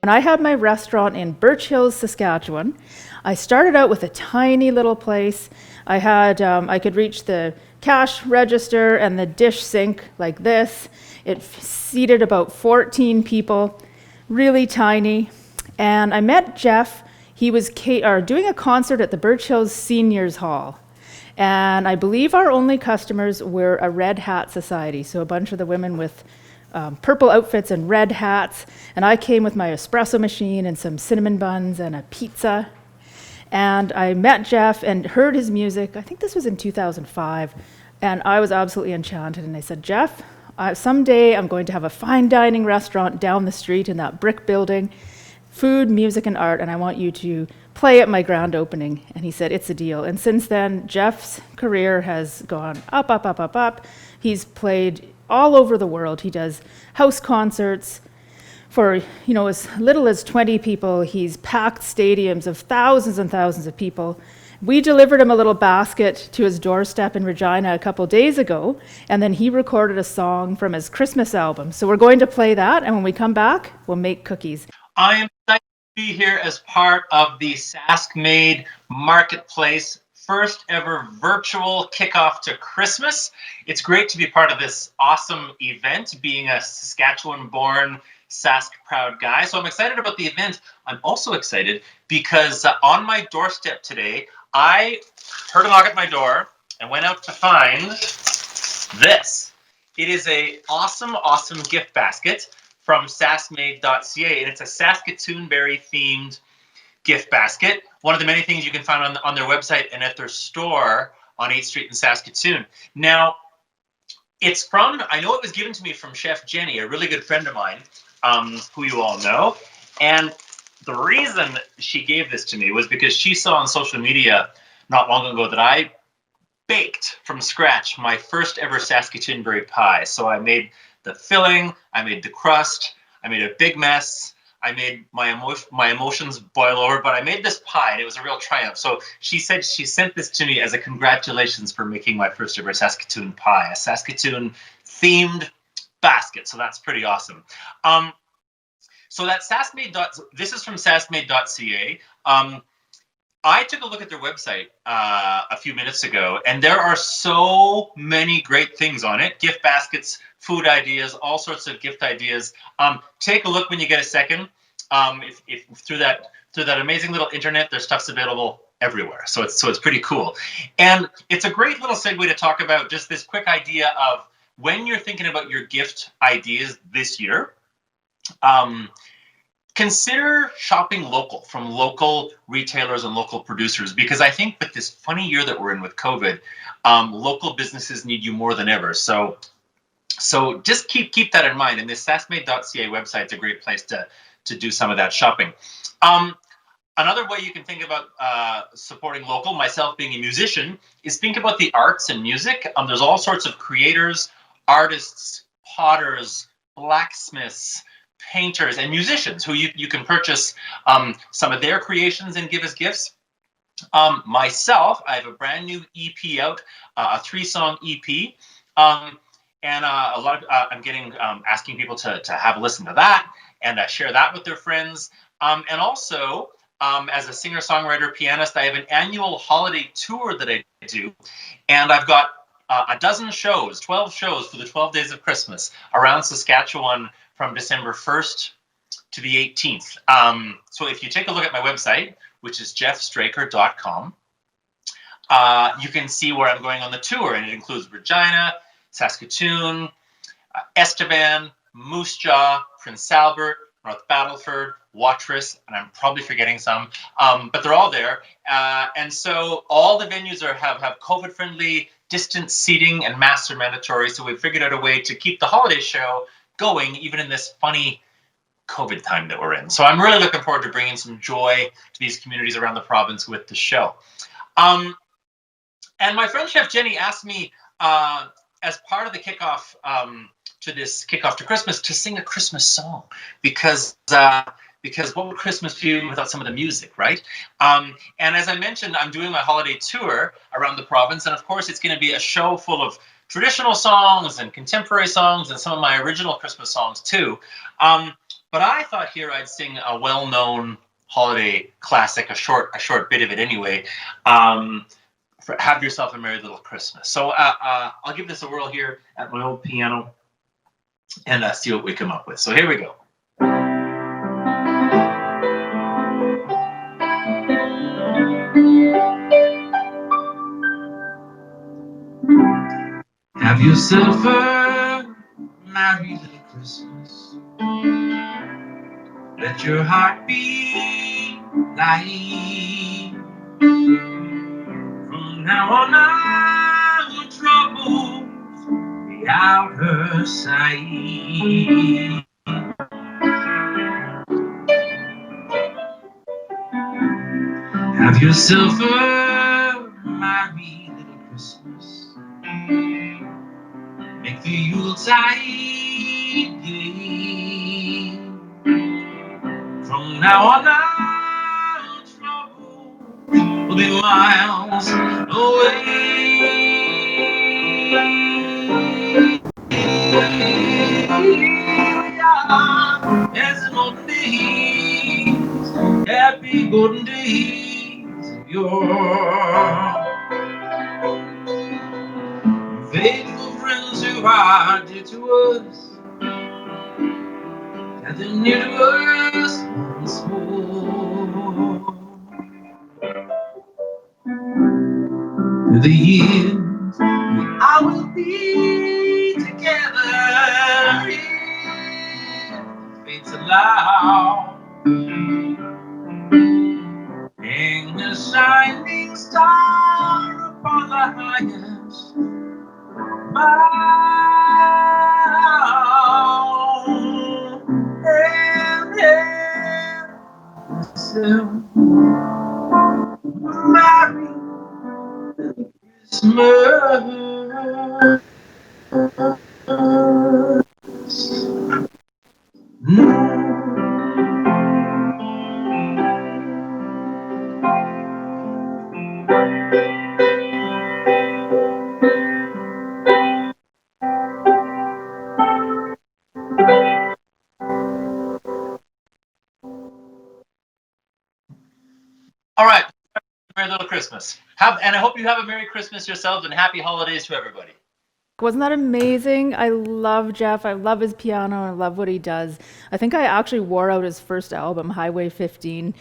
When I had my restaurant in Birch Hills, Saskatchewan, I started out with a tiny little place. I could reach the cash register and the dish sink like this. It seated about 14 people, really tiny. And I met Jeff. He was doing a concert at the Birch Hills Seniors Hall. And I believe our only customers were a Red Hat Society, so a bunch of the women with purple outfits and red hats. And I came with my espresso machine and some cinnamon buns and a pizza. And I met Jeff and heard his music. I think this was in 2005. And I was absolutely enchanted. And I said, Jeff, someday I'm going to have a fine dining restaurant down the street in that brick building, food, music, and art, and I want you to play at my grand opening. And he said, it's a deal. And since then, Jeff's career has gone up, up, up, up, up. He's played all over the world. He does house concerts for, as little as 20 people. He's packed stadiums of thousands and thousands of people. We delivered him a little basket to his doorstep in Regina a couple days ago, and then he recorded a song from his Christmas album. So we're going to play that, and when we come back, we'll make cookies. I am excited to be here as part of the SaskMade Marketplace first ever virtual kickoff to Christmas. It's great to be part of this awesome event, being a Saskatchewan-born Sask proud guy. So I'm excited about the event. I'm also excited because on my doorstep today, I heard a knock at my door and went out to find this. It is a awesome gift basket from SaskMade.ca, and it's a Saskatoon berry themed gift basket. One of the many things you can find on their website and at their store on 8th Street in Saskatoon. Now, I know it was given to me from Chef Jenni, a really good friend of mine, who you all know. And the reason she gave this to me was because she saw on social media not long ago that I baked from scratch my first ever Saskatoon berry pie. So I made the filling, I made the crust, I made a big mess, I made my emotions boil over, but I made this pie, and it was a real triumph. So she said she sent this to me as a congratulations for making my first ever Saskatoon pie, a Saskatoon-themed basket. So that's pretty awesome. So that this is from SaskMade.ca. I took a look at their website a few minutes ago, and there are so many great things on it. Gift baskets, food ideas, all sorts of gift ideas. Take a look when you get a second. If through that amazing little internet, their stuff's available everywhere. So it's pretty cool. And it's a great little segue to talk about just this quick idea of when you're thinking about your gift ideas this year, consider shopping local from local retailers and local producers, because I think with this funny year that we're in with COVID, local businesses need you more than ever. So just keep that in mind. And this SaskMade.ca website is a great place to do some of that shopping. Another way you can think about supporting local, myself being a musician, is think about the arts and music. There's all sorts of creators, artists, potters, blacksmiths, painters, and musicians who you can purchase some of their creations and give as gifts. Myself, I have a brand new EP out, a 3-song EP, and a lot of I'm getting asking people to have a listen to that and share that with their friends. And also, as a singer-songwriter pianist, I have an annual holiday tour that I do, and I've got a dozen shows, 12 shows for the 12 days of Christmas around Saskatchewan from December 1st to the 18th. So if you take a look at my website, which is jeffstraker.com, you can see where I'm going on the tour, and it includes Regina, Saskatoon, Estevan, Moose Jaw, Prince Albert, North Battleford, Watrous, and I'm probably forgetting some, but they're all there. And so all the venues have COVID-friendly distance seating, and masks are mandatory. So we've figured out a way to keep the holiday show going, even in this funny COVID time that we're in. So I'm really looking forward to bringing some joy to these communities around the province with the show. And my friend Chef Jenni asked me, as part of the kickoff to this kickoff to Christmas, to sing a Christmas song, because what would Christmas be without some of the music, right? And as I mentioned, I'm doing my holiday tour around the province, and of course it's going to be a show full of traditional songs and contemporary songs and some of my original Christmas songs too. But I thought here I'd sing a well-known holiday classic, a short bit of it anyway. Have Yourself a Merry Little Christmas. So I'll give this a whirl here at my old piano and see what we come up with. So here we go. Have yourself a merry little Christmas. Let your heart be light. From now on, our troubles be out her sight. Have yourself a merry little Christmas. Make the Yuletide gay. From now on, our trouble will be miles away. As in olden days, happy golden days of yore. Faithful friends who are dear to us, gather near to us once more. Through the years, I will be together if fates allow. Hang a shining star upon the highest bough, and have yourself merry Christmas. All right, Merry Little Christmas. And I hope you have a Merry Christmas yourselves and Happy Holidays to everybody. Wasn't that amazing? I love Jeff. I love his piano. I love what he does. I think I actually wore out his first album, Highway 15,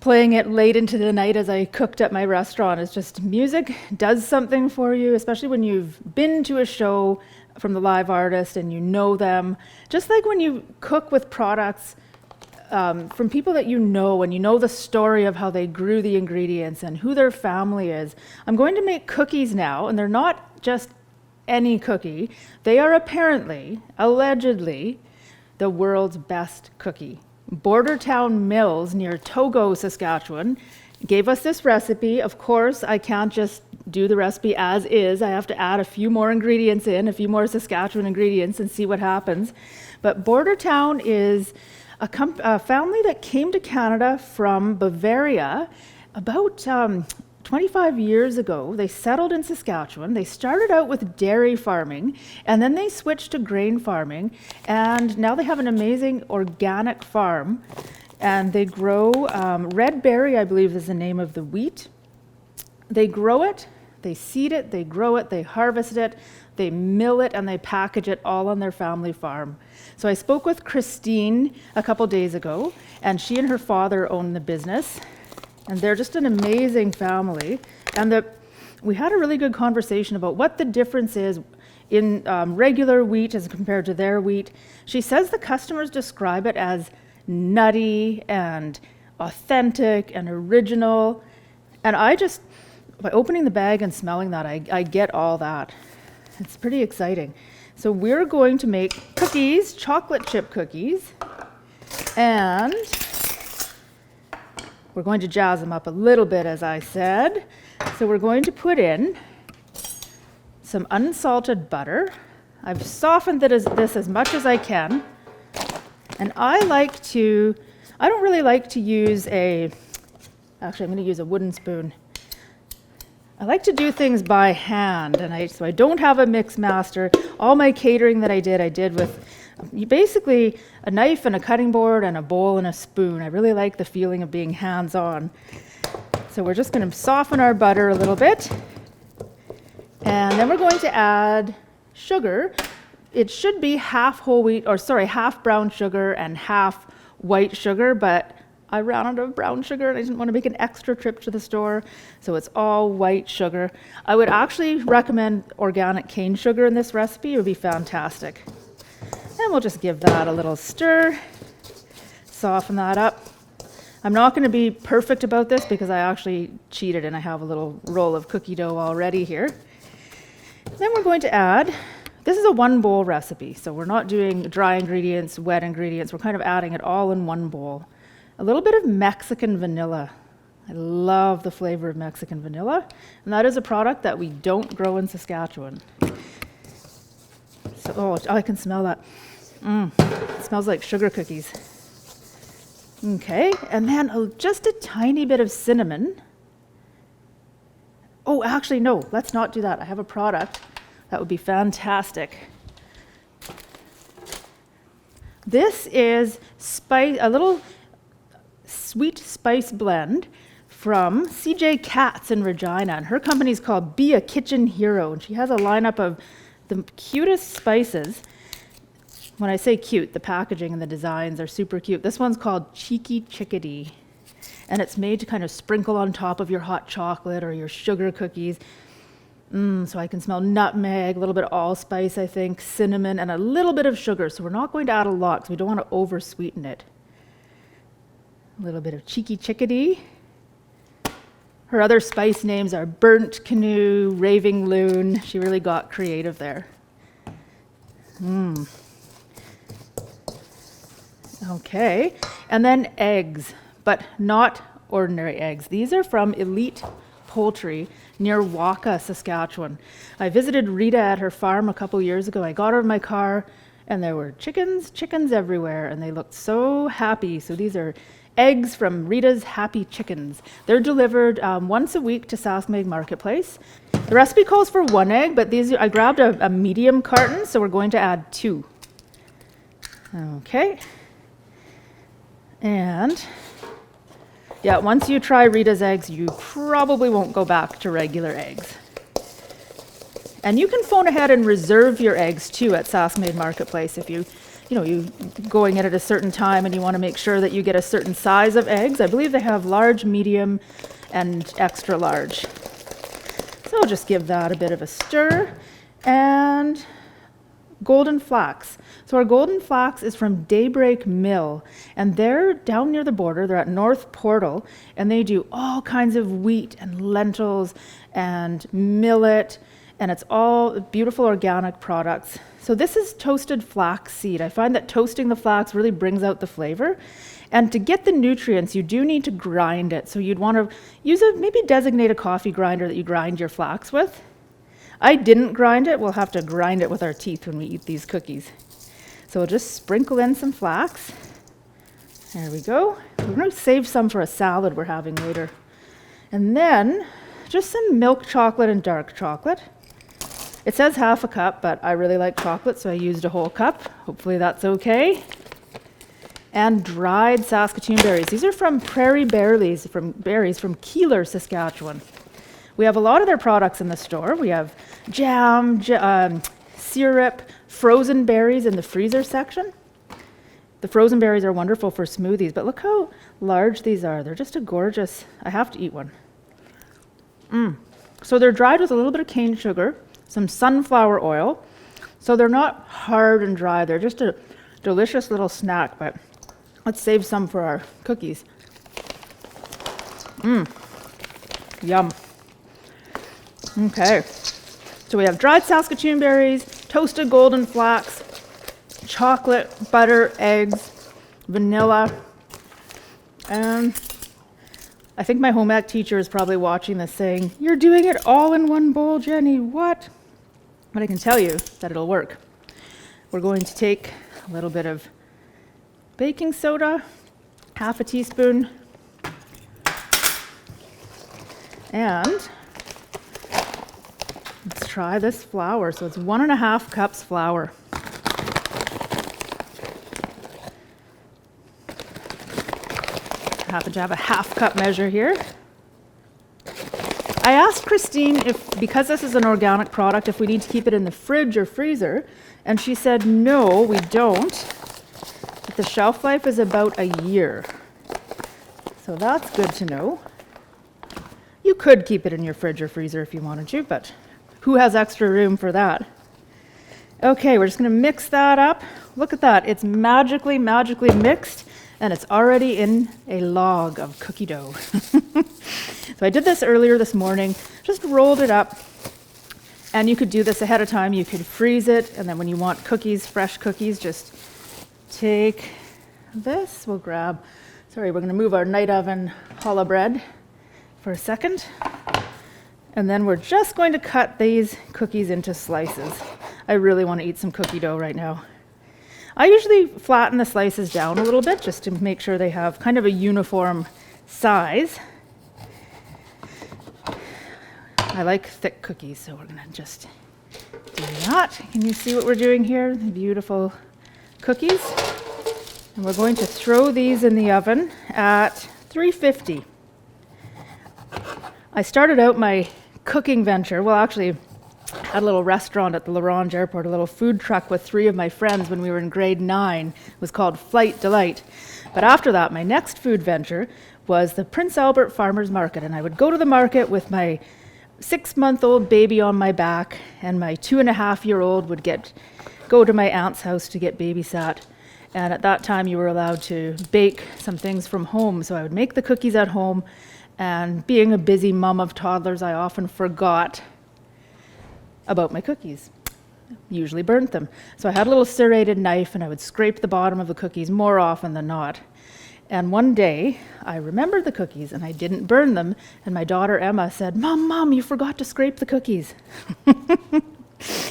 playing it late into the night as I cooked at my restaurant. It's just music does something for you, especially when you've been to a show from the live artist and you know them. Just like when you cook with products from people that you know, and you know the story of how they grew the ingredients and who their family is. I'm going to make cookies now, and they're not just any cookie. They are apparently, allegedly, the world's best cookie. Bordertown Mills near Togo, Saskatchewan, gave us this recipe. Of course, I can't just do the recipe as is. I have to add a few more ingredients in, a few more Saskatchewan ingredients, and see what happens. But Bordertown is a family that came to Canada from Bavaria about 25 years ago. They settled in Saskatchewan. They started out with dairy farming, and then they switched to grain farming, and now they have an amazing organic farm, and they grow red berry, I believe is the name of the wheat. They grow it, they seed it, they grow it, they harvest it, they mill it, and they package it all on their family farm. So I spoke with Christine a couple days ago, and she and her father own the business, and they're just an amazing family. And we had a really good conversation about what the difference is in regular wheat as compared to their wheat. She says the customers describe it as nutty and authentic and original. And I just, by opening the bag and smelling that, I get all that. It's pretty exciting. So we're going to make cookies, chocolate chip cookies, and we're going to jazz them up a little bit, as I said. So we're going to put in some unsalted butter. I've softened this as much as I can. And I don't really like to use actually I'm going to use a wooden spoon. I like to do things by hand, so I don't have a mix master. All my catering that I did with basically a knife and a cutting board and a bowl and a spoon. I really like the feeling of being hands-on. So we're just going to soften our butter a little bit. And then we're going to add sugar. It should be half brown sugar and half white sugar, but I ran out of brown sugar and I didn't want to make an extra trip to the store, so it's all white sugar. I would actually recommend organic cane sugar in this recipe. It would be fantastic. And we'll just give that a little stir, soften that up. I'm not going to be perfect about this because I actually cheated and I have a little roll of cookie dough already here. Then we're going to add, this is a 1 bowl recipe, so we're not doing dry ingredients, wet ingredients. We're kind of adding it all in 1 bowl. A little bit of Mexican vanilla. I love the flavor of Mexican vanilla, and that is a product that we don't grow in Saskatchewan. So, I can smell that. It smells like sugar cookies. Okay, and then just a tiny bit of cinnamon. Oh, actually, no, let's not do that. I have a product that would be fantastic. This is a little sweet spice blend from CJ Katz in Regina, and her company is called Be a Kitchen Hero, and she has a lineup of the cutest spices. When I say cute, the packaging and the designs are super cute. This one's called Cheeky Chickadee, and it's made to kind of sprinkle on top of your hot chocolate or your sugar cookies. So I can smell nutmeg, a little bit of allspice, I think, cinnamon, and a little bit of sugar. So we're not going to add a lot because we don't want to over-sweeten it. A little bit of Cheeky Chickadee. Her other spice names are Burnt Canoe, Raving Loon. She really got creative there. Okay, and then eggs, but not ordinary eggs. These are from Elite Poultry near Waka, Saskatchewan. I visited Rita at her farm a couple years ago. I got her in my car and there were chickens everywhere, and they looked so happy. So these are eggs from Rita's Happy Chickens. They're delivered once a week to SaskMade Marketplace. The recipe calls for 1 egg, but I grabbed a medium carton, so we're going to add 2. Okay. And yeah, once you try Rita's eggs, you probably won't go back to regular eggs. And you can phone ahead and reserve your eggs too at SaskMade Marketplace if you going in at a certain time and you want to make sure that you get a certain size of eggs. I believe they have large, medium, and extra large. So I'll just give that a bit of a stir. And golden flax. So our golden flax is from Daybreak Mill, and they're down near the border. They're at North Portal, and they do all kinds of wheat and lentils and millet, and it's all beautiful organic products. So this is toasted flax seed. I find that toasting the flax really brings out the flavor. And to get the nutrients, you do need to grind it. So you'd want to use maybe designate a coffee grinder that you grind your flax with. I didn't grind it. We'll have to grind it with our teeth when we eat these cookies. So we'll just sprinkle in some flax. There we go. We're going to save some for a salad we're having later. And then just some milk chocolate and dark chocolate. It says half a cup, but I really like chocolate, so I used a whole cup. Hopefully that's okay. And dried Saskatoon berries. These are from Prairie Berries, from Keeler, Saskatchewan. We have a lot of their products in the store. We have jam, syrup, frozen berries in the freezer section. The frozen berries are wonderful for smoothies, but look how large these are. They're just a gorgeous, I have to eat one. So they're dried with a little bit of cane sugar, some sunflower oil. So they're not hard and dry. They're just a delicious little snack, but let's save some for our cookies. Yum. Okay, so we have dried Saskatoon berries, toasted golden flax, chocolate, butter, eggs, vanilla, and I think my home ec teacher is probably watching this saying, "You're doing it all in one bowl, Jenny, what?" But I can tell you that it'll work. We're going to take a little bit of baking soda, half a teaspoon, and let's try this flour. So it's 1.5 cups flour. happen to have a half cup measure here. I asked Christine if, because this is an organic product, if we need to keep it in the fridge or freezer, and she said no, we don't. But the shelf life is about a year. So that's good to know. You could keep it in your fridge or freezer if you wanted to, but who has extra room for that? Okay, we're just gonna mix that up. Look at that, it's magically mixed, and it's already in a log of cookie dough. So I did this earlier this morning, just rolled it up, and you could do this ahead of time. You could freeze it, and then when you want cookies, fresh cookies, just take this. We'll grab, sorry, we're gonna move our night oven challah bread for a second. And then we're just going to cut these cookies into slices. I really want to eat some cookie dough right now. I usually flatten the slices down a little bit just to make sure they have kind of a uniform size. I like thick cookies, so we're going to just do that. Can you see what we're doing here? The beautiful cookies. And we're going to throw these in the oven at 350. I started out my cooking venture, well actually I had a little restaurant at the L'Orange Airport, a little food truck with 3 of my friends when we were in grade 9. It was called Flight Delight. But after that, my next food venture was the Prince Albert Farmers Market, and I would go to the market with my 6-month-old baby on my back, and my 2.5-year-old would go to my aunt's house to get babysat. And at that time you were allowed to bake some things from home, so I would make the cookies at home. And being a busy mom of toddlers, I often forgot about my cookies. Usually burnt them. So I had a little serrated knife and I would scrape the bottom of the cookies more often than not. And one day I remembered the cookies and I didn't burn them. And my daughter Emma said, Mom, you forgot to scrape the cookies.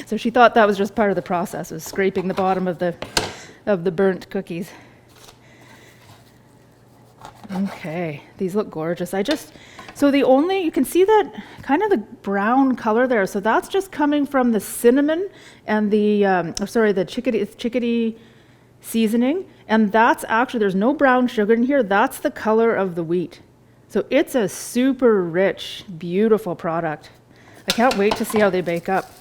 So she thought that was just part of the process, was scraping the bottom of the burnt cookies. Okay, these look gorgeous. You can see that kind of the brown color there. So that's just coming from the cinnamon and the chickadee seasoning. And that's actually, there's no brown sugar in here. That's the color of the wheat. So it's a super rich, beautiful product. I can't wait to see how they bake up.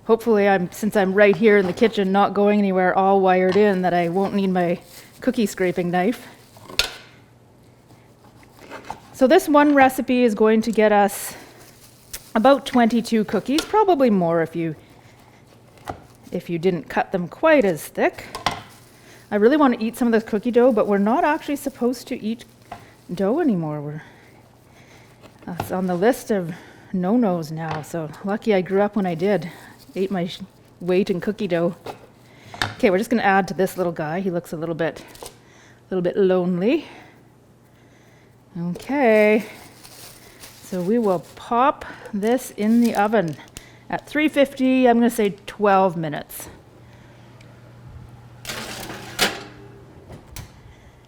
Hopefully, since I'm right here in the kitchen, not going anywhere, all wired in, that I won't need my cookie scraping knife. So this one recipe is going to get us about 22 cookies, probably more if you didn't cut them quite as thick. I really want to eat some of this cookie dough, but we're not actually supposed to eat dough anymore. That's on the list of no-nos now, so lucky I grew up when I did. Ate my weight in cookie dough. Okay, we're just going to add to this little guy. He looks a little bit lonely. Okay, so we will pop this in the oven at 350. I'm going to say 12 minutes.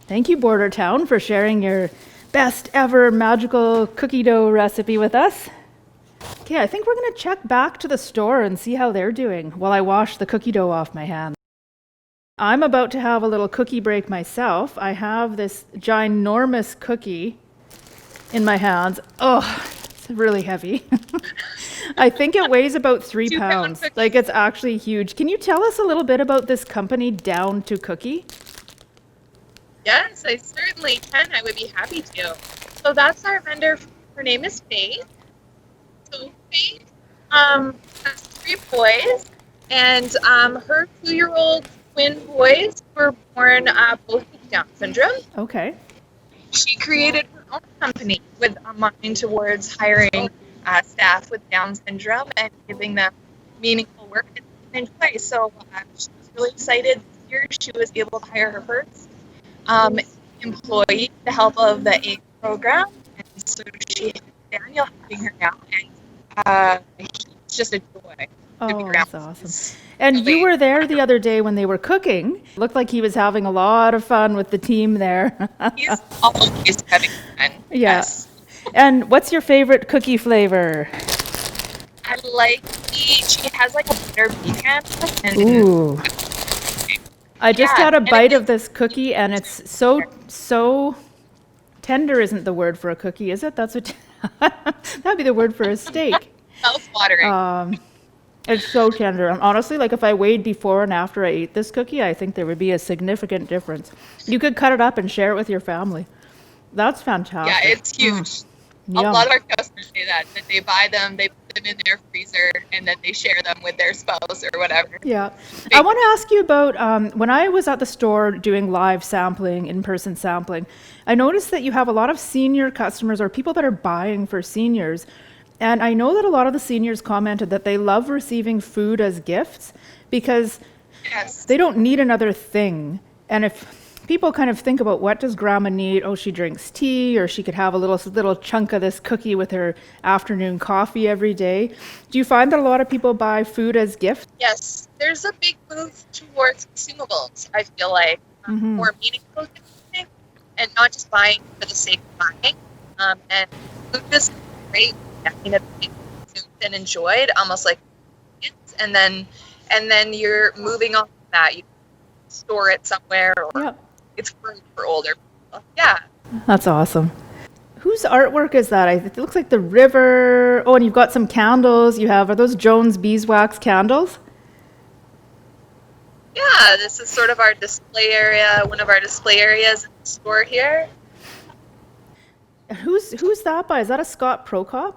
Thank you, Bordertown, for sharing your best ever magical cookie dough recipe with us. Okay, I think we're going to check back to the store and see how they're doing while I wash the cookie dough off my hands. I'm about to have a little cookie break myself. I have this ginormous cookie in my hands. Oh, it's really heavy. I think it weighs about 3 pounds. Like, it's actually huge. Can you tell us a little bit about this company, Down to Cookie? Yes, I certainly can. I would be happy to. So that's our vendor. Her name is Faith. So Faith has 3 boys, and her 2-year-old twin boys were born both with Down syndrome. Okay. She created her own company with a mind towards hiring staff with Down syndrome and giving them meaningful work and enjoy. So she was really excited this year. She was able to hire her first employee with the help of the AID program. And so she has Daniel helping her now, and it's just a joy. Oh, that's awesome. And you were there the other day when they were cooking. Looked like he was having a lot of fun with the team there. He's always having fun. Yeah. Yes. And what's your favorite cookie flavor? I like she has like a butter pecan. And ooh. I just Yeah, had a and bite it of this cookie, and it's so tender isn't the word for a cookie, is it? That's what that'd be the word for a steak. smells watering. It's so tender. And honestly, like if I weighed before and after I ate this cookie, I think there would be a significant difference. You could cut it up and share it with your family. That's Yeah, fantastic. it's huge. A Yum. lot of our customers say that they buy them, they put them in their freezer, and then they share them with their spouse or whatever. Yeah. I want to ask you about when I was at the store doing live sampling, in-person sampling, I noticed that you have a lot of senior customers or people that are buying for seniors. And I know that a lot of the seniors commented that they love receiving food as gifts because Yes. they don't need another thing. And if people kind of think about what does grandma need, oh, she drinks tea, or she could have a little chunk of this cookie with her afternoon coffee every day. Do you find that a lot of people buy food as gifts? Yes, there's a big move towards consumables, I feel like, more meaningful gifting, and not just buying for the sake of buying. And food is great, to be consumed and enjoyed, almost like kids, and then you're moving on from that. You store it somewhere, or Yeah. it's great for older people. Yeah. That's awesome. Whose artwork is that? It looks like the river. Oh, and you've got some candles. Are those Jones beeswax candles? Yeah, this is sort of our display area, one of our display areas in the store here. Who's that by? Is that a Scott Prokop?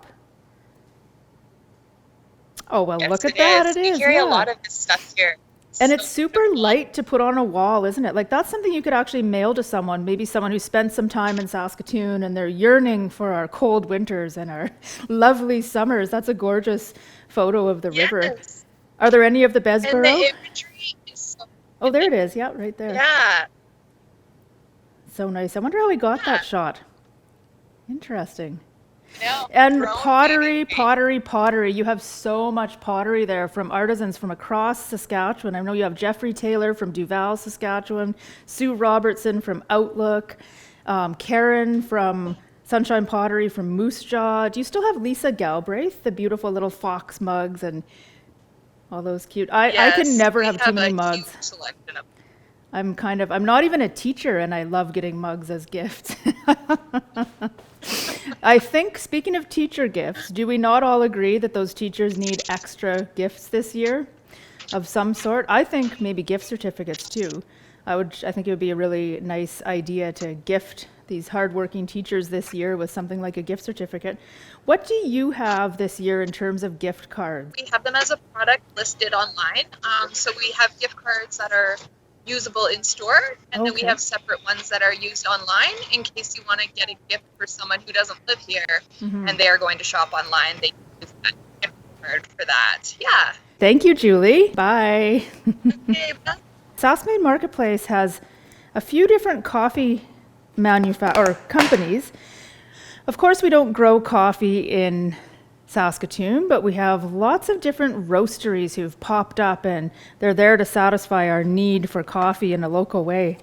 Oh, well, Yes, look at that. is. It We is. carry Yeah. a lot of this stuff here. And So it's super beautiful. light to put on a wall, isn't it? Like that's something you could actually mail to someone, maybe someone who spent some time in Saskatoon and they're yearning for our cold winters and our lovely summers. That's a gorgeous photo of the river. Yes. Are there any of the And the Besborough? imagery is so, Oh, there it is. Yeah, right there. yeah. So nice. I wonder how we got Yeah. that shot. Interesting. No, And drone pottery, baby. pottery. You have so much pottery there from artisans from across Saskatchewan. I know you have Jeffrey Taylor from Duval, Saskatchewan, Sue Robertson from Outlook, Karen from Sunshine Pottery from Moose Jaw. Do you still have Lisa Galbraith, the beautiful little fox mugs and all those cute? I can Yes, never we have too many a mugs. huge selection of I'm not even a teacher and I love getting mugs as gifts. I think, speaking of teacher gifts, do we not all agree that those teachers need extra gifts this year of some sort? I think maybe gift certificates too. I think it would be a really nice idea to gift these hardworking teachers this year with something like a gift certificate. What do you have this year in terms of gift cards? We have them as a product listed online. So we have gift cards that are usable in store, and then we Okay. have separate ones that are used online in case you want to get a gift for someone who doesn't live here and they are going to shop online. They use that gift card for that. Yeah. Thank you, Julie. Bye. Okay, bye. SaskMade Marketplace has a few different coffee companies. Of course, we don't grow coffee in Saskatoon, but we have lots of different roasteries who've popped up and they're there to satisfy our need for coffee in a local way.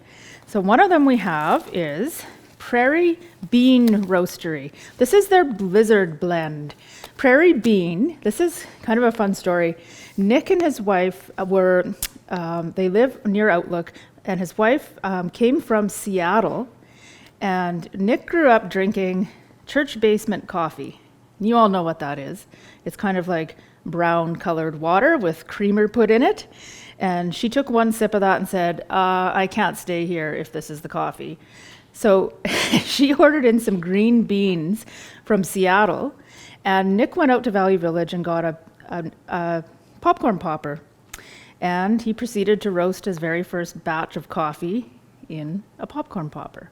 So one of them we have is Prairie Bean Roastery. This is their Blizzard blend. Prairie Bean, this is kind of a fun story. Nick and his wife they live near Outlook, and his wife came from Seattle, and Nick grew up drinking church basement coffee. You all know what that is. It's kind of like brown colored water with creamer put in it. And she took one sip of that and said, I can't stay here if this is the coffee. So she ordered in some green beans from Seattle, and Nick went out to Valley Village and got a popcorn popper. And he proceeded to roast his very first batch of coffee in a popcorn popper.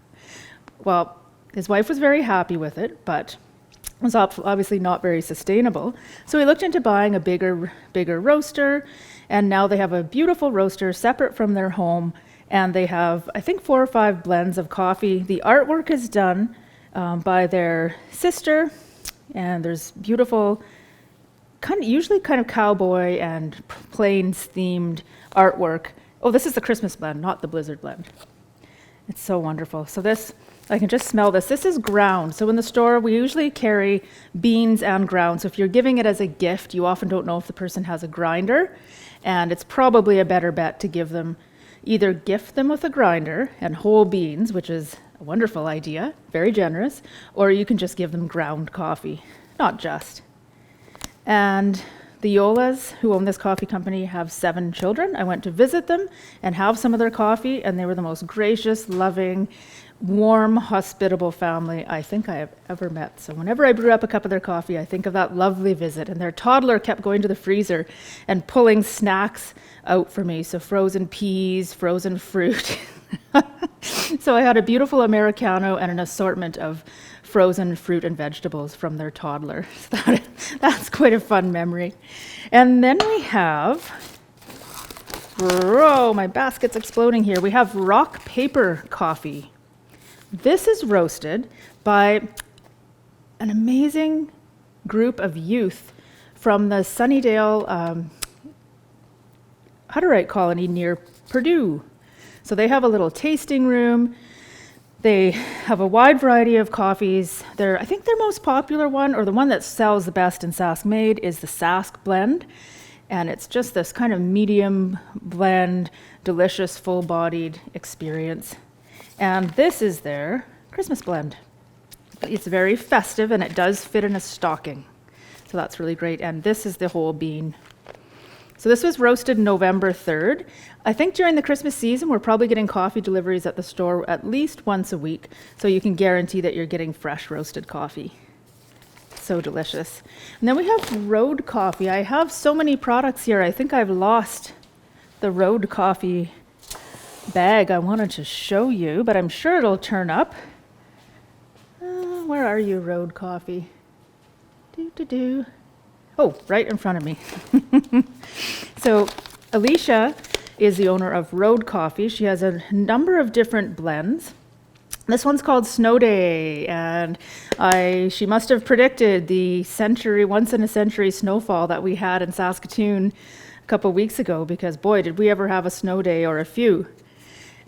Well, his wife was very happy with it, but it was obviously not very sustainable. So he looked into buying a bigger roaster, and now they have a beautiful roaster separate from their home, and they have, I think, 4 or 5 blends of coffee. The artwork is done by their sister, and there's beautiful, usually kind of cowboy and plains themed artwork. Oh, this is the Christmas blend, not the Blizzard blend. It's so wonderful. So this, I can just smell this. This is ground. So in the store, we usually carry beans and ground. So if you're giving it as a gift, you often don't know if the person has a grinder, and it's probably a better bet to give them either gift them with a grinder and whole beans, which is a wonderful idea, very generous, or you can just give them ground coffee, not just. And the Yolas, who own this coffee company, have 7 children. I went to visit them and have some of their coffee, and they were the most gracious, loving, warm, hospitable family I think I have ever met. So whenever I brew up a cup of their coffee, I think of that lovely visit. And their toddler kept going to the freezer and pulling snacks out for me. So frozen peas, frozen fruit. So I had a beautiful Americano and an assortment of frozen fruit and vegetables from their toddler. So that's quite a fun memory. And then we have, my basket's exploding here. We have rock paper coffee. This is roasted by an amazing group of youth from the Sunnydale Hutterite colony near Purdue. So they have a little tasting room. They have a wide variety of coffees. I think their most popular one, or the one that sells the best in SaskMade, is the Sask blend. And it's just this kind of medium blend, delicious, full-bodied experience. And this is their Christmas blend. It's very festive, and it does fit in a stocking. So that's really great. And this is the whole bean. So this was roasted November 3rd. I think during the Christmas season, we're probably getting coffee deliveries at the store at least once a week, so you can guarantee that you're getting fresh roasted coffee. So delicious. And then we have road coffee. I have so many products here. I think I've lost the road coffee bag I wanted to show you, but I'm sure it'll turn up. Where are you, road coffee? Oh, right in front of me. So Alicia is the owner of Road Coffee. She has a number of different blends. This one's called Snow Day, and she must have predicted the once in a century snowfall that we had in Saskatoon a couple weeks ago, because boy, did we ever have a snow day or a few.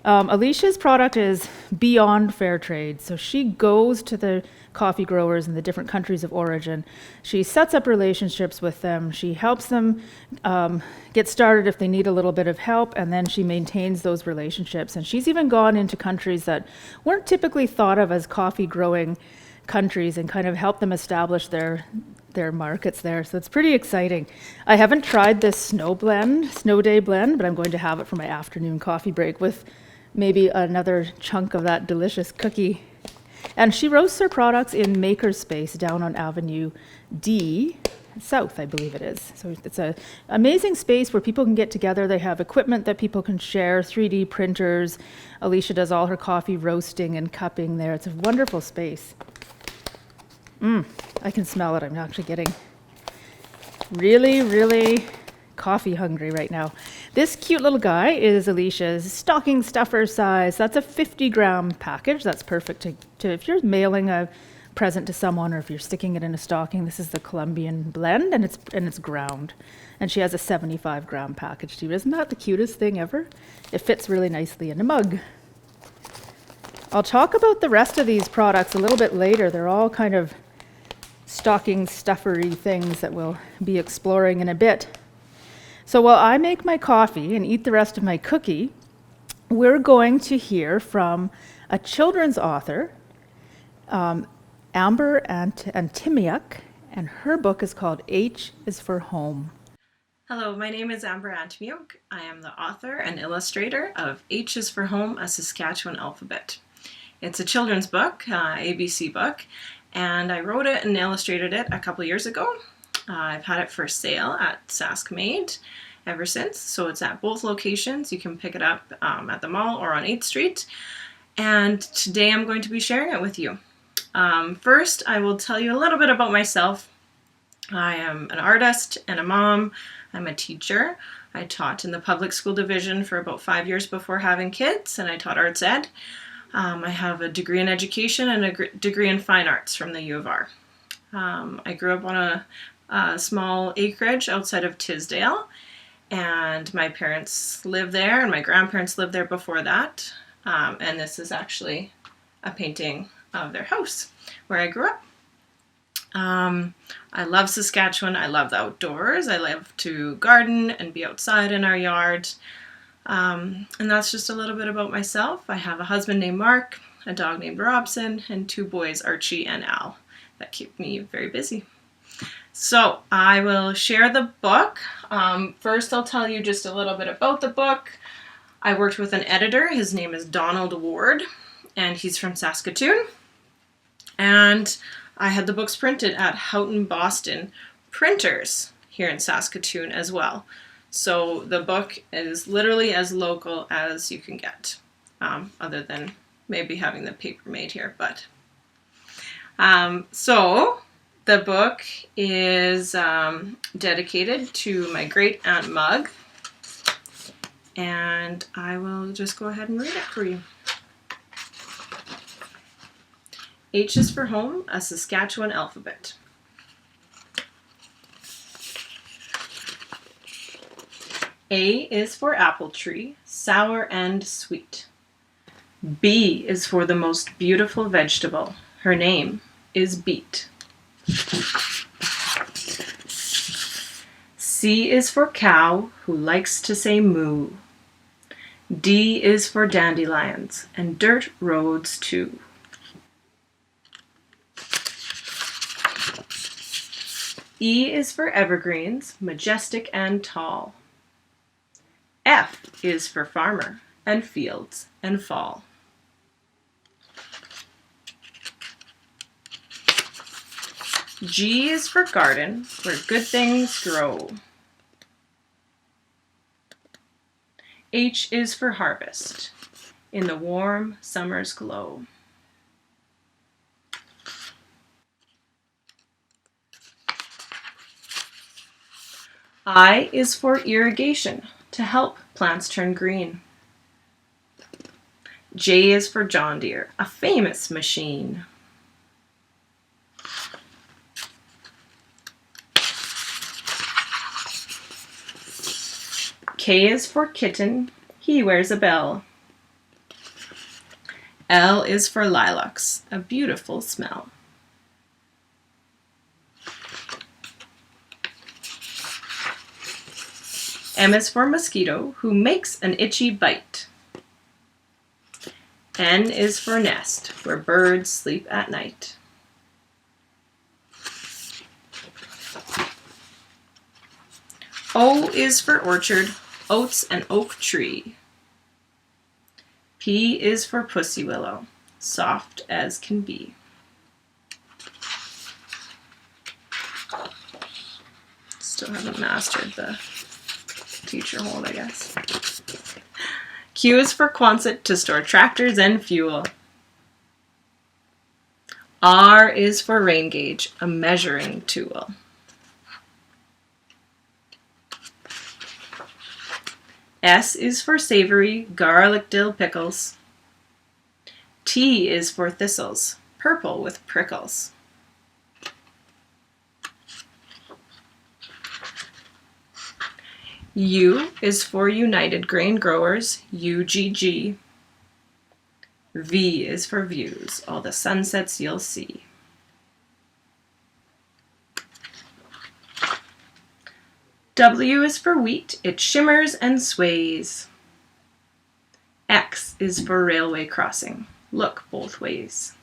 Alicia's product is beyond fair trade. So she goes to the coffee growers in the different countries of origin. She sets up relationships with them. She helps them get started if they need a little bit of help, and then she maintains those relationships. And she's even gone into countries that weren't typically thought of as coffee growing countries and kind of helped them establish their markets there. So it's pretty exciting. I haven't tried this Snow Day blend, but I'm going to have it for my afternoon coffee break with maybe another chunk of that delicious cookie. And she roasts her products in Makerspace down on Avenue D, South, I believe it is. So it's an amazing space where people can get together. They have equipment that people can share, 3D printers. Alicia does all her coffee roasting and cupping there. It's a wonderful space. I can smell it. I'm actually getting really, really coffee hungry right now. This cute little guy is Alicia's stocking stuffer size. That's a 50-gram package. That's perfect to if you're mailing a present to someone, or if you're sticking it in a stocking. This is the Colombian blend, and it's ground. And she has a 75-gram package too. Isn't that the cutest thing ever? It fits really nicely in a mug. I'll talk about the rest of these products a little bit later. They're all kind of stocking stuffery things that we'll be exploring in a bit. So while I make my coffee and eat the rest of my cookie, we're going to hear from a children's author, Amber Antymniuk, and her book is called H is for Home. Hello, my name is Amber Antymniuk. I am the author and illustrator of H is for Home, a Saskatchewan Alphabet. It's a children's book, ABC book, and I wrote it and illustrated it a couple years ago. I've had it for sale at SaskMade ever since, so it's at both locations. You can pick it up at the mall or on 8th Street, and today I'm going to be sharing it with you. First, I will tell you a little bit about myself. I am an artist and a mom. I'm a teacher. I taught in the public school division for about 5 years before having kids, and I taught arts ed. I have a degree in education and a degree in fine arts from the U of R. I grew up on a small acreage outside of Tisdale, and my parents lived there, and my grandparents lived there before that. And this is actually a painting of their house where I grew up. I love Saskatchewan. I love the outdoors. I love to garden and be outside in our yard. And that's just a little bit about myself. I have a husband named Mark, a dog named Robson, and 2 boys, Archie and Al, that keep me very busy. So I will share the book. First, I'll tell you just a little bit about the book. I worked with an editor. His name is Donald Ward, and he's from Saskatoon. And I had the books printed at Houghton Boston Printers here in Saskatoon as well. So the book is literally as local as you can get, other than maybe having the paper made here. But so the book is dedicated to my great aunt Mug, and I will just go ahead and read it for you. H is for home, a Saskatchewan alphabet. A is for apple tree, sour and sweet. B is for the most beautiful vegetable. Her name is beet. C is for cow who likes to say moo. D is for dandelions and dirt roads too. E is for evergreens, majestic and tall. F is for farmer and fields and fall. G is for garden, where good things grow. H is for harvest, in the warm summer's glow. I is for irrigation, to help plants turn green. J is for John Deere, a famous machine. K is for kitten, he wears a bell. L is for lilacs, a beautiful smell. M is for mosquito, who makes an itchy bite. N is for nest, where birds sleep at night. O is for orchard, oats and oak tree. P is for pussy willow, soft as can be. Still haven't mastered the teacher hold, I guess. Q is for Quonset, to store tractors and fuel. R is for rain gauge, a measuring tool. S is for savory, garlic dill pickles. T is for thistles, purple with prickles. U is for United Grain Growers, UGG. V is for views, all the sunsets you'll see. W is for wheat, it shimmers and sways. X is for railway crossing, look both ways.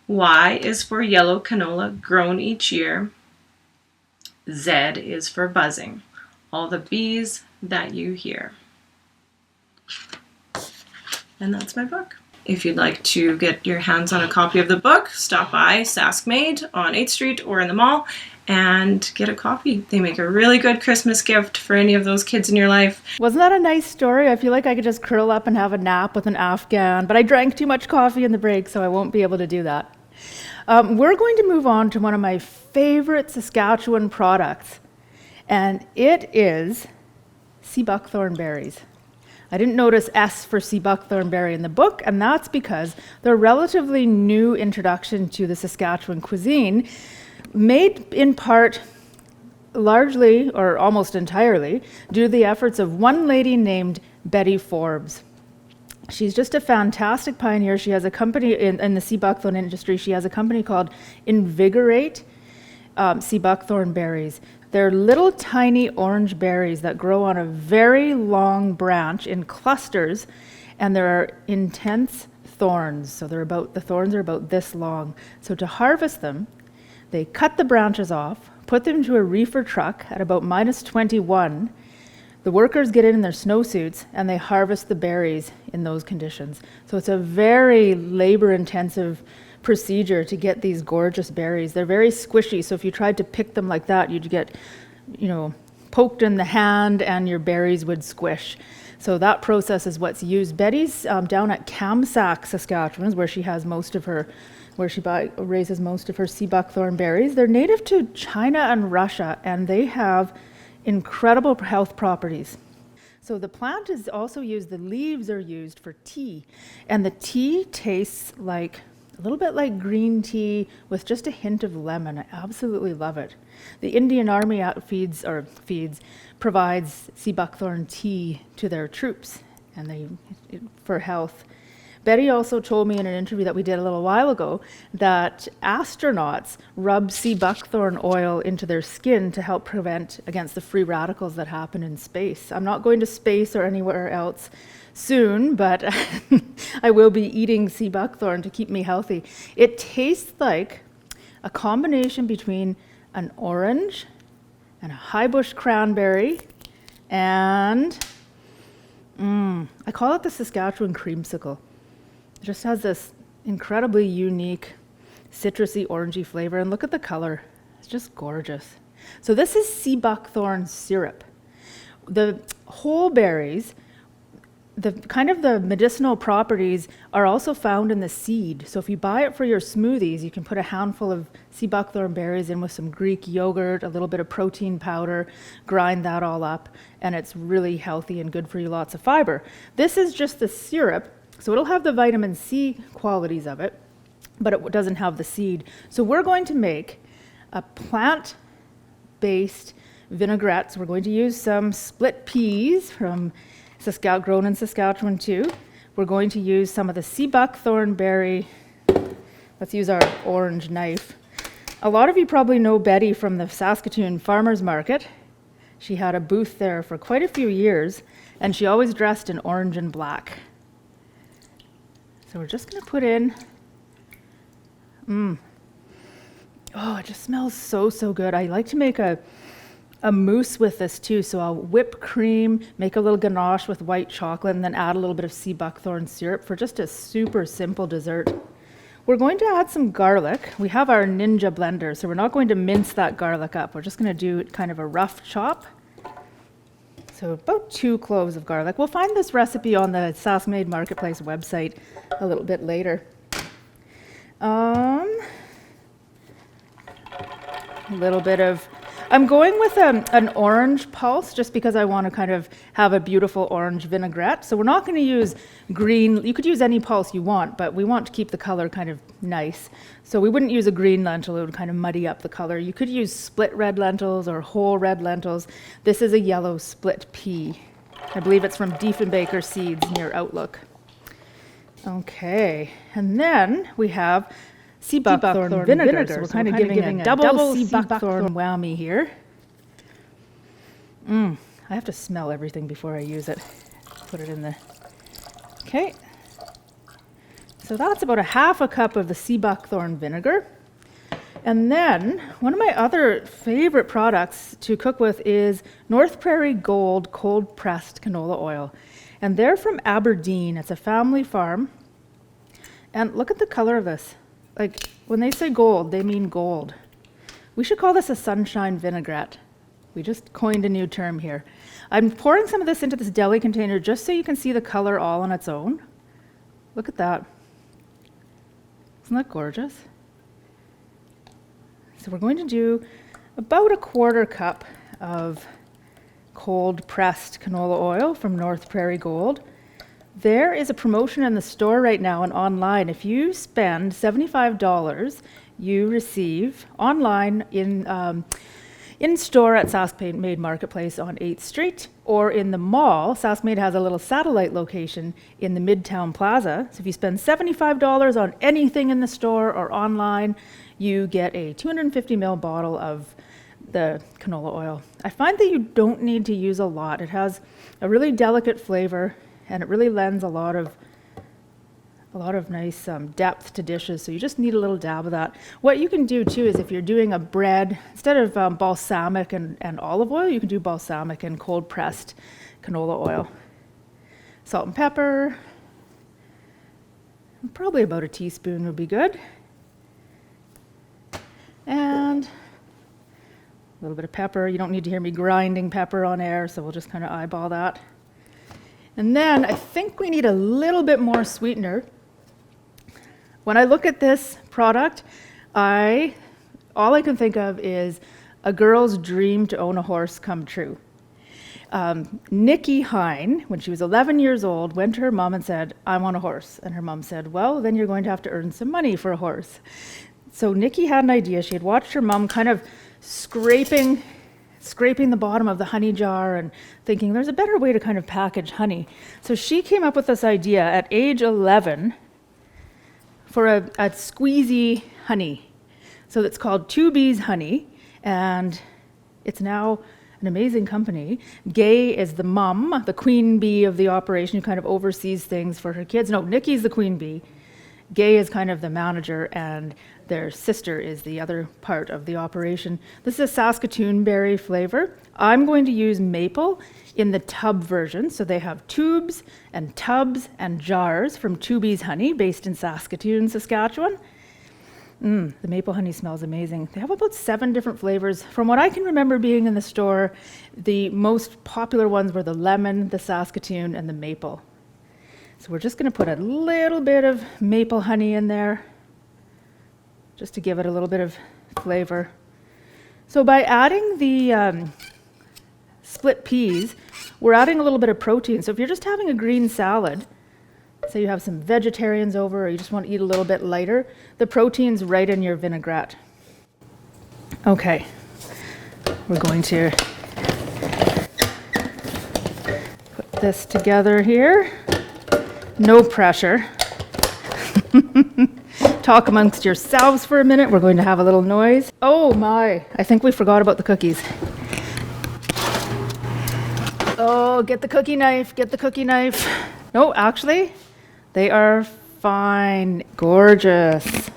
Y is for yellow canola grown each year. Z is for buzzing, all the bees that you hear. And that's my book. If you'd like to get your hands on a copy of the book, stop by SaskMade on 8th Street or in the mall and get a copy. They make a really good Christmas gift for any of those kids in your life. Wasn't that a nice story? I feel like I could just curl up and have a nap with an Afghan, but I drank too much coffee in the break, so I won't be able to do that. We're going to move on to one of my favorite Saskatchewan products, and it is Seabuckthorn berries. I didn't notice S for Seabuckthorn berry in the book, and that's because they're a relatively new introduction to the Saskatchewan cuisine, made in part largely or almost entirely due to the efforts of one lady named Betty Forbes. She's just a fantastic pioneer. She has a company in the Seabuckthorn industry. She has a company called Nvigorate Seabuckthorn Berries. They're little tiny orange berries that grow on a very long branch in clusters, and there are intense thorns. So the thorns are about this long. So to harvest them, they cut the branches off, put them into a reefer truck at about -21. The workers get in their snowsuits and they harvest the berries in those conditions. So it's a very labor-intensive procedure to get these gorgeous berries. They're very squishy, so if you tried to pick them like that, you'd get, poked in the hand and your berries would squish. So that process is what's used. Betty's down at Kamsack, Saskatchewan, where she has raises most of her Seabuckthorn berries. They're native to China and Russia, and they have incredible health properties. So the plant is also used, the leaves are used for tea, and the tea tastes like a little bit like green tea with just a hint of lemon. I absolutely love it. The Indian Army provides Seabuckthorn tea to their troops and for health. Betty also told me in an interview that we did a little while ago that astronauts rub Seabuckthorn oil into their skin to help prevent against the free radicals that happen in space. I'm not going to space or anywhere else soon, but I will be eating Seabuckthorn to keep me healthy. It tastes like a combination between an orange and a high bush cranberry and I call it the Saskatchewan creamsicle. It just has this incredibly unique citrusy orangey flavor, and look at the color. It's just gorgeous. So this is Seabuckthorn syrup. The whole berries, the medicinal properties are also found in the seed. So if you buy it for your smoothies, you can put a handful of Seabuckthorn berries in with some Greek yogurt, a little bit of protein powder, grind that all up, and it's really healthy and good for you, lots of fiber. This is just the syrup. So it'll have the vitamin C qualities of it, but it doesn't have the seed. So we're going to make a plant-based vinaigrette. So we're going to use some split peas from grown in Saskatchewan too. We're going to use some of the Seabuckthorn berry. Let's use our orange knife. A lot of you probably know Betty from the Saskatoon Farmers Market. She had a booth there for quite a few years, and she always dressed in orange and black. So we're just going to put in, oh, it just smells so good. I like to make a mousse with this too. So I'll whip cream, make a little ganache with white chocolate, and then add a little bit of Seabuckthorn syrup for just a super simple dessert. We're going to add some garlic. We have our Ninja blender, so we're not going to mince that garlic up. We're just going to do kind of a rough chop. So about 2 cloves of garlic. We'll find this recipe on the SaskMade Marketplace website a little bit later. A little bit of, I'm going with an orange pulse just because I want to kind of have a beautiful orange vinaigrette. So we're not going to use green. You could use any pulse you want, but we want to keep the color kind of nice. So we wouldn't use a green lentil. It would kind of muddy up the color. You could use split red lentils or whole red lentils. This is a yellow split pea. I believe it's from Diefenbaker Seeds near Outlook. Okay, and then we have Seabuckthorn vinegar. So we're kind of giving a double Seabuckthorn whammy here. I have to smell everything before I use it. Put it in the, okay. So that's about a half a cup of the Seabuckthorn vinegar. And then one of my other favorite products to cook with is North Prairie Gold cold pressed canola oil. And they're from Aberdeen. It's a family farm. And look at the color of this. Like, when they say gold, they mean gold. We should call this a sunshine vinaigrette. We just coined a new term here. I'm pouring some of this into this deli container just so you can see the color all on its own. Look at that. Isn't that gorgeous? So we're going to do about a 1/4 cup of cold pressed canola oil from North Prairie Gold. There is a promotion in the store right now and online. If you spend $75, you receive online in store at SaskMade Marketplace on 8th Street, or in the mall. SaskMade has a little satellite location in the Midtown Plaza. So if you spend $75 on anything in the store or online, you get a 250 ml bottle of the canola oil. I find that you don't need to use a lot. It has a really delicate flavor, and it really lends a lot of nice depth to dishes, so you just need a little dab of that. What you can do too is if you're doing a bread, instead of balsamic and olive oil, you can do balsamic and cold pressed canola oil. Salt and pepper, probably about a teaspoon would be good. And a little bit of pepper. You don't need to hear me grinding pepper on air, so we'll just kind of eyeball that. And then I think we need a little bit more sweetener. When I look at this product, all I can think of is a girl's dream to own a horse come true. Nikki Hine, when she was 11 years old, went to her mom and said, I want a horse. And her mom said, well, then you're going to have to earn some money for a horse. So Nikki had an idea. She had watched her mom kind of scraping the bottom of the honey jar and thinking there's a better way to kind of package honey. So she came up with this idea at age 11 for a squeezy honey. So it's called 2B's Honey, and it's now an amazing company. Gay is the mom, the queen bee of the operation, who kind of oversees things for her kids. No, Nikki's the queen bee. Gay is kind of the manager, and their sister is the other part of the operation. This is a Saskatoon berry flavor. I'm going to use maple in the tub version. So they have tubes and tubs and jars from 2B's Honey, based in Saskatoon, Saskatchewan. The maple honey smells amazing. They have about 7 different flavors. From what I can remember being in the store, the most popular ones were the lemon, the Saskatoon, and the maple. So we're just going to put a little bit of maple honey in there, just to give it a little bit of flavor. So by adding the split peas, we're adding a little bit of protein. So if you're just having a green salad, say you have some vegetarians over or you just want to eat a little bit lighter, the protein's right in your vinaigrette. Okay, we're going to put this together here. No pressure. Talk amongst yourselves for a minute. We're going to have a little noise. Oh my, I think we forgot about the cookies. Oh, get the cookie knife, get the cookie knife. No, actually, they are fine. Gorgeous.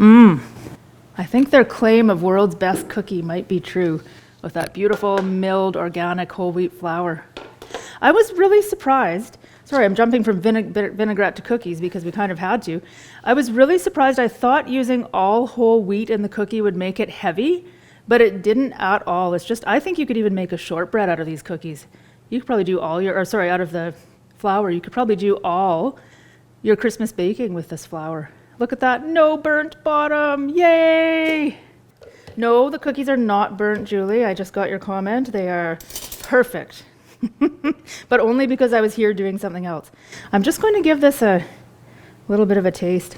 I think their claim of world's best cookie might be true with that beautiful milled organic whole wheat flour. I was really surprised. Sorry, I'm jumping from vinaigrette to cookies because we kind of had to. I was really surprised. I thought using all whole wheat in the cookie would make it heavy, but it didn't at all. It's just, I think you could even make a shortbread out of these cookies. You could probably do out of the flour, you could probably do all your Christmas baking with this flour. Look at that, no burnt bottom, yay! No, the cookies are not burnt, Julie. I just got your comment. They are perfect. But only because I was here doing something else. I'm just going to give this a little bit of a taste.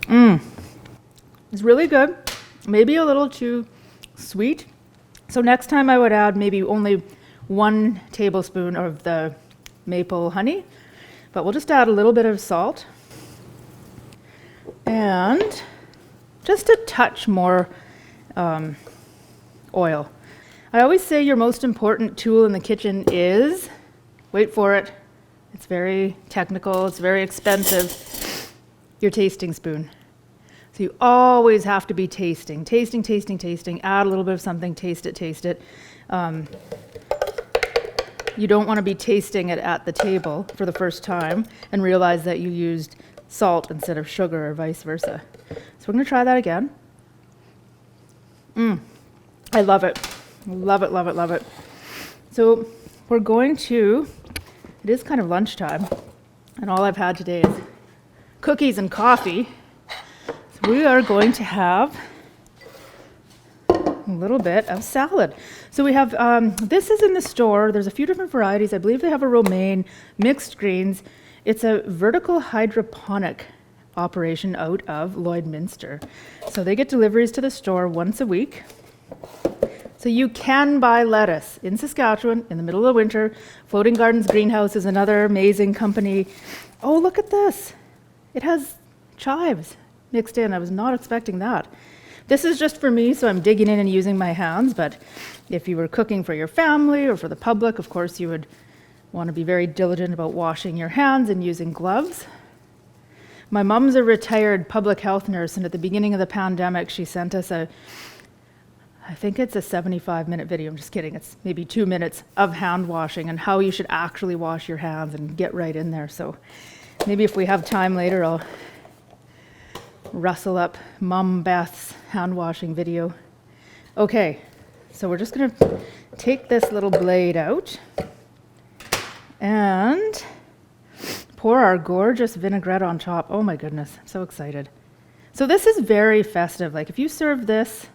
It's really good. Maybe a little too sweet. So next time I would add maybe only 1 tablespoon of the maple honey, but we'll just add a little bit of salt and just a touch more oil. I always say your most important tool in the kitchen is, wait for it, it's very technical, it's very expensive, your tasting spoon. So you always have to be tasting, add a little bit of something, taste it. You don't want to be tasting it at the table for the first time and realize that you used salt instead of sugar or vice versa. So we're going to try that again. I love it. Love it. So we're going to, it is kind of lunchtime, and all I've had today is cookies and coffee. So we are going to have a little bit of salad. So we have, this is in the store. There's a few different varieties. I believe they have a romaine, mixed greens. It's a vertical hydroponic operation out of Lloydminster. So they get deliveries to the store once a week. So you can buy lettuce in Saskatchewan in the middle of winter. Floating Gardens Greenhouse is another amazing company. Oh, look at this. It has chives mixed in. I was not expecting that. This is just for me, so I'm digging in and using my hands, but if you were cooking for your family or for the public, of course you would want to be very diligent about washing your hands and using gloves. My mom's a retired public health nurse, and at the beginning of the pandemic, she sent us I think it's a 75-minute video. I'm just kidding. It's maybe 2 minutes of hand washing and how you should actually wash your hands and get right in there. So maybe if we have time later, I'll rustle up Mom Beth's hand washing video. Okay, so we're just gonna take this little blade out and pour our gorgeous vinaigrette on top. Oh my goodness, I'm so excited. So this is very festive. Like if you serve this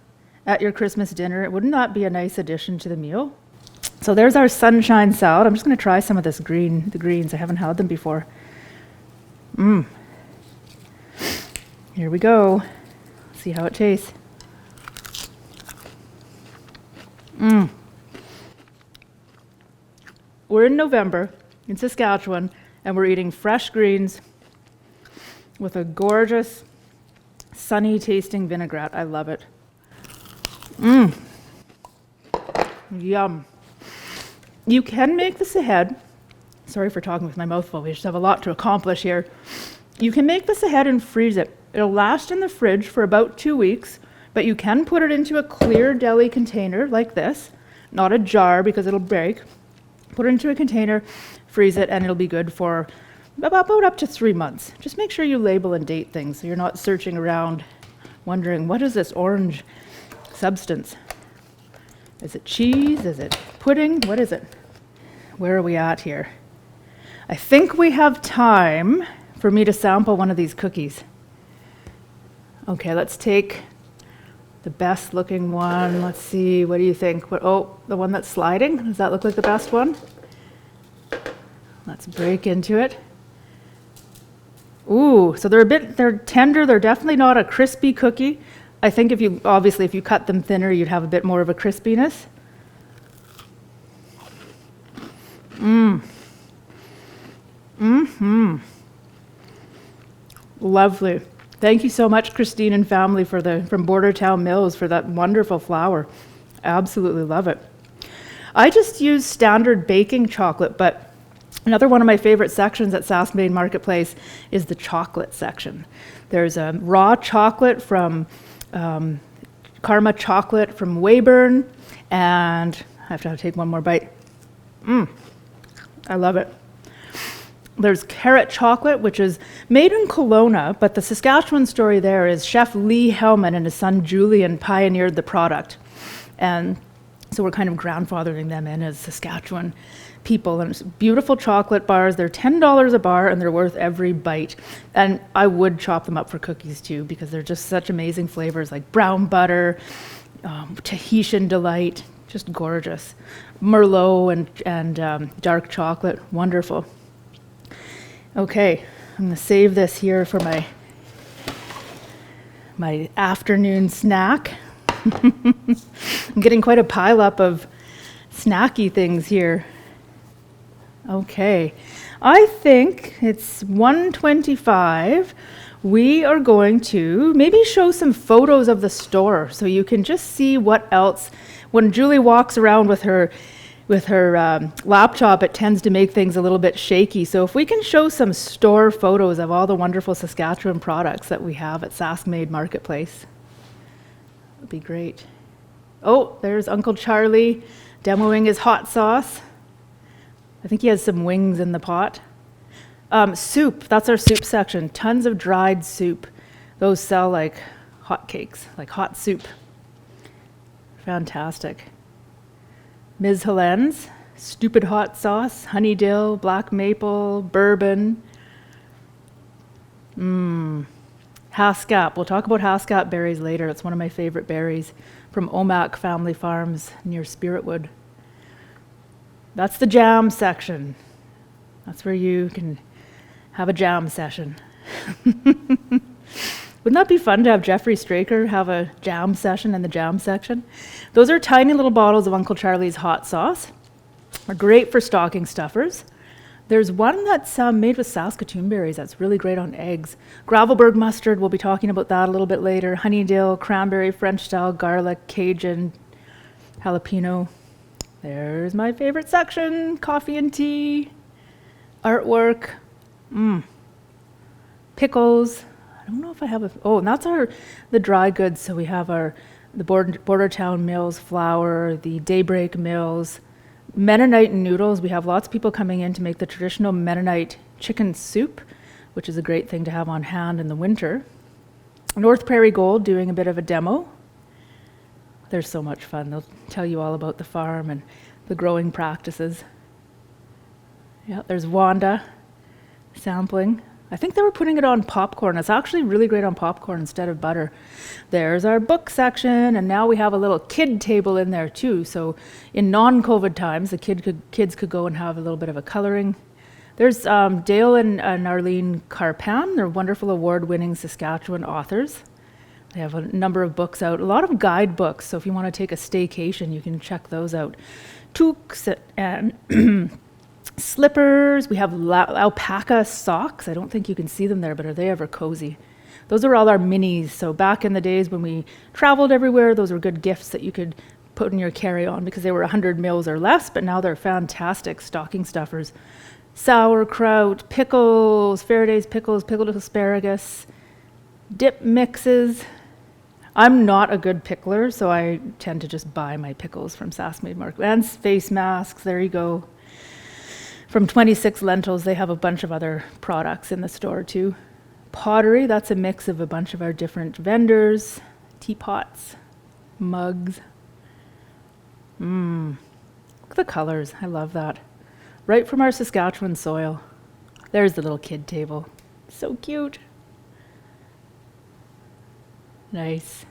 at your Christmas dinner, wouldn't that be a nice addition to the meal? So there's our sunshine salad. I'm just gonna try some of the greens. I haven't had them before. Here we go. See how it tastes. We're in November in Saskatchewan, and we're eating fresh greens with a gorgeous, sunny tasting vinaigrette. I love it. Yum. You can make this ahead. Sorry for talking with my mouth full. We just have a lot to accomplish here. You can make this ahead and freeze it. It'll last in the fridge for about 2 weeks, but you can put it into a clear deli container like this, not a jar because it'll break. Put it into a container, freeze it, and it'll be good for about up to 3 months. Just make sure you label and date things so you're not searching around wondering, what is this orange substance? Is it cheese? Is it pudding? What is it? Where are we at here? I think we have time for me to sample one of these cookies. Okay, let's take the best looking one. Let's see, what do you think? Oh, the one that's sliding? Does that look like the best one? Let's break into it. Ooh, so they're tender. They're definitely not a crispy cookie. I think if you cut them thinner, you'd have a bit more of a crispiness. Lovely. Thank you so much, Christine and family, from Bordertown Mills for that wonderful flour. Absolutely love it. I just use standard baking chocolate, but another one of my favorite sections at SaskMade Marketplace is the chocolate section. There's a raw chocolate from Karma Chocolate from Weyburn, and I have to take one more bite. I love it. There's carrot chocolate, which is made in Kelowna, but the Saskatchewan story there is Chef Lee Hellman and his son Julian pioneered the product. And so we're kind of grandfathering them in as Saskatchewan people. And it's beautiful chocolate bars. They're $10 a bar, and they're worth every bite. And I would chop them up for cookies too, because they're just such amazing flavors, like brown butter, Tahitian delight, just gorgeous. Merlot and dark chocolate, wonderful. Okay, I'm gonna save this here for my afternoon snack. I'm getting quite a pileup of snacky things here. Okay, I think it's 1:25. We are going to maybe show some photos of the store so you can just see what else. When Julie walks around with her laptop, it tends to make things a little bit shaky. So if we can show some store photos of all the wonderful Saskatchewan products that we have at SaskMade Marketplace, that would be great. Oh, there's Uncle Charlie demoing his hot sauce. I think he has some wings in the pot. Soup, that's our soup section. Tons of dried soup. Those sell like hotcakes, like hot soup. Fantastic. Ms. Helen's, stupid hot sauce, honey dill, black maple, bourbon. Haskap, we'll talk about Haskap berries later. It's one of my favorite berries from Omak Family Farms near Spiritwood. That's the jam section. That's where you can have a jam session. Wouldn't that be fun to have Jeffrey Straker have a jam session in the jam section? Those are tiny little bottles of Uncle Charlie's hot sauce. They're great for stocking stuffers. There's one that's made with Saskatoon berries that's really great on eggs. Gravelberg mustard, we'll be talking about that a little bit later. Honeydill, cranberry, French style, garlic, Cajun, jalapeno. There's my favorite section, coffee and tea, artwork, pickles. I don't know if I have and that's the dry goods. So we have the Bordertown Mills flour, the Daybreak Mills, Mennonite noodles. We have lots of people coming in to make the traditional Mennonite chicken soup, which is a great thing to have on hand in the winter. North Prairie Gold doing a bit of a demo. They're so much fun. They'll tell you all about the farm and the growing practices. Yeah, there's Wanda sampling. I think they were putting it on popcorn. It's actually really great on popcorn instead of butter. There's our book section, and now we have a little kid table in there too. So in non-COVID times, the kids could go and have a little bit of a coloring. There's Dale and Arlene Carpan. They're wonderful award-winning Saskatchewan authors. They have a number of books out, a lot of guidebooks. So if you want to take a staycation, you can check those out. Toques and slippers. We have alpaca socks. I don't think you can see them there, but are they ever cozy? Those are all our minis. So back in the days when we traveled everywhere, those were good gifts that you could put in your carry-on because they were 100 mils or less, but now they're fantastic stocking stuffers. Sauerkraut, pickles, Faraday's pickles, pickled asparagus, dip mixes. I'm not a good pickler, so I tend to just buy my pickles from SaskMade Market. And face masks, there you go. From 26 Lentils, they have a bunch of other products in the store too. Pottery, that's a mix of a bunch of our different vendors. Teapots, mugs. Look at the colors, I love that. Right from our Saskatchewan soil. There's the little kid table. So cute. Nice.